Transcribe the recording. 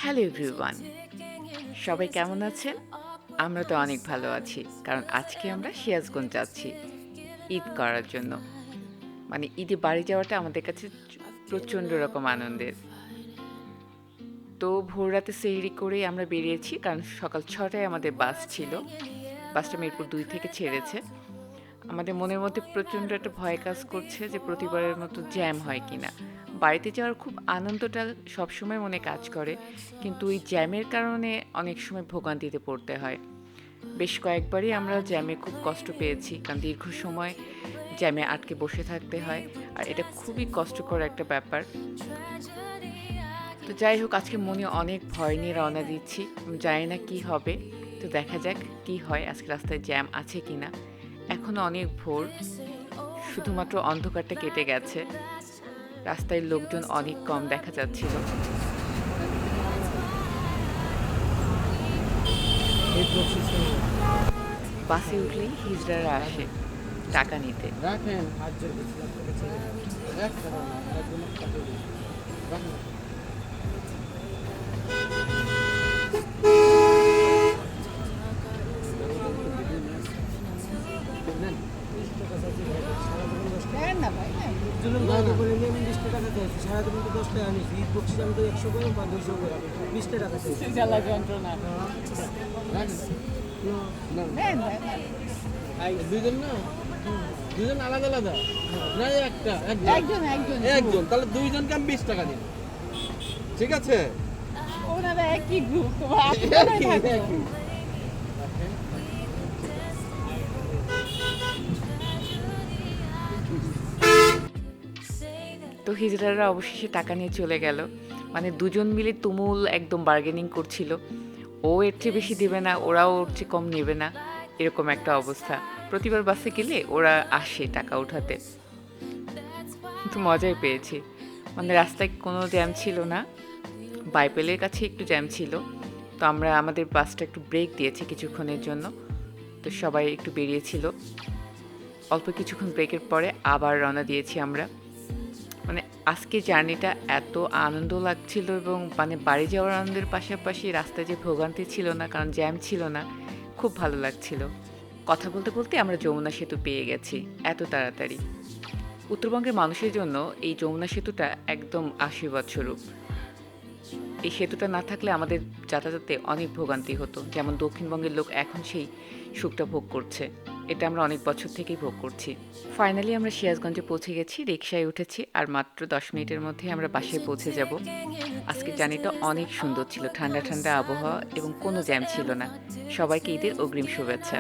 Hello everyone, সবাই কেমন আছেন? আমরা তো অনেক ভালো আছি, কারণ আজকে আমরা সিরাজগঞ্জ যাচ্ছি ঈদ করার জন্য। মানে ঈদে বাড়ি যাওয়াটা আমাদের কাছে প্রচণ্ড রকম আনন্দের। তো ভোর রাতে সেহরি করেই আমরা বেরিয়েছি, কারণ সকাল ৬টায় আমাদের বাস ছিল। বাসটা মিরপুর ২ থেকে ছেড়েছে। আমাদের মনের মধ্যে প্রচণ্ড একটা ভয় কাজ করছে যে প্রতিবারের মতো জ্যাম হয় কিনা। বাড়িতে যাওয়ার খুব আনন্দটা সবসময় মনে কাজ করে, কিন্তু ওই জ্যামের কারণে অনেক সময় ভোগান্তিতে পড়তে হয়। বেশ কয়েকবারই আমরা জ্যামে খুব কষ্ট পেয়েছি, কারণ দীর্ঘ সময় জ্যামে আটকে বসে থাকতে হয়, আর এটা খুবই কষ্টকর একটা ব্যাপার। তো যাই হোক, আজকে মনে অনেক ভয় নিয়ে রওনা দিচ্ছি। জানি না কি হবে, তো দেখা যাক কি হয়, আজকে রাস্তায় জ্যাম আছে কিনা। এখনো অনেক ভোর, শুধুমাত্র অন্ধকারটা কেটে গেছে। রাস্তায় লোকজন অনেক কম দেখা যাচ্ছিল। বাসে উঠলেই হিজড়ারা আসে টাকা নিতে। রাখেন হাত জোর করছিলাম তোকে ছেড়ে দে। রাখ না, একদম কাটে দিই। রাখ না। নেন। 20 টাকা চাইছি ভাই, সারা জীবন 10 টাকা। দেন না ভাই, হ্যাঁ। জুলুম না করে নিয়ে আমি 20 টাকা চাইছি। সারা জীবন তো 10 টাকা আনিস। ঈদ বকশিস আমি তো 100 করে বা 200 করে। 20 টাকা চাইছি। জ্বালা যন্ত্রণা। রাখ না। দেন, দেন। ভাই দুইজন না? দুইজন আলাদা আলাদা? না একটা, একজন একজন একজন, তাহলে দুইজনকে আমি 20 টাকা দিই। ঠিক আছে? ওনারা একই গ্রুপ, তোমার আপনারাই থাকো। একই। তো হিজড়ারা অবশেষে টাকা নিয়ে চলে গেল। মানে দুজন মিলে তুমুল একদম বার্গেনিং করছিল। ও এর চেয়ে বেশি দেবে না, ওরাও ওর চেয়ে কম নেবে না, এরকম একটা অবস্থা। প্রতিবার বাসে গেলে ওরা আসে টাকা উঠাতে। কিন্তু মজাই পেয়েছি। মানে রাস্তায় কোনো জ্যাম ছিল না, বাইপেলের কাছে একটু জ্যাম ছিল। তো আমরা আমাদের বাসটা একটু ব্রেক দিয়েছি কিছুক্ষণের জন্য। তো সবাই একটু বেরিয়েছিল। অল্প কিছুক্ষণ ব্রেকের পরে আবার রওনা দিয়েছি আমরা। মানে আজকে জার্নিটা এত আনন্দ লাগছিল, এবং মানে বাড়ি যাওয়ার আনন্দের পাশাপাশি রাস্তায় যে ভোগান্তি ছিল না, কারণ জ্যাম ছিল না, খুব ভালো লাগছিল। কথা বলতে বলতে আমরা যমুনা সেতু পেয়ে গেছি এত তাড়াতাড়ি। উত্তরবঙ্গের মানুষের জন্য এই যমুনা সেতুটা একদম আশীর্বাদ স্বরূপ। এই সেতুটা না থাকলে আমাদের যাতায়াতে অনেক ভোগান্তি হতো, যেমন দক্ষিণবঙ্গের লোক এখন সেই সুখটা ভোগ করছে। এটা আমরা অনেক বছর থেকেই ভোগ করছি। ফাইনালি আমরা সিরাজগঞ্জে পৌঁছে গেছি, রিকশায় উঠেছি, আর মাত্র 10 মিনিটের মধ্যে আমরা বাসায় পৌঁছে যাব। আজকের জার্নিটা অনেক সুন্দর ছিল, ঠান্ডা ঠান্ডা আবহাওয়া এবং কোনো জ্যাম ছিল না। সবাইকে ঈদের অগ্রিম শুভেচ্ছা।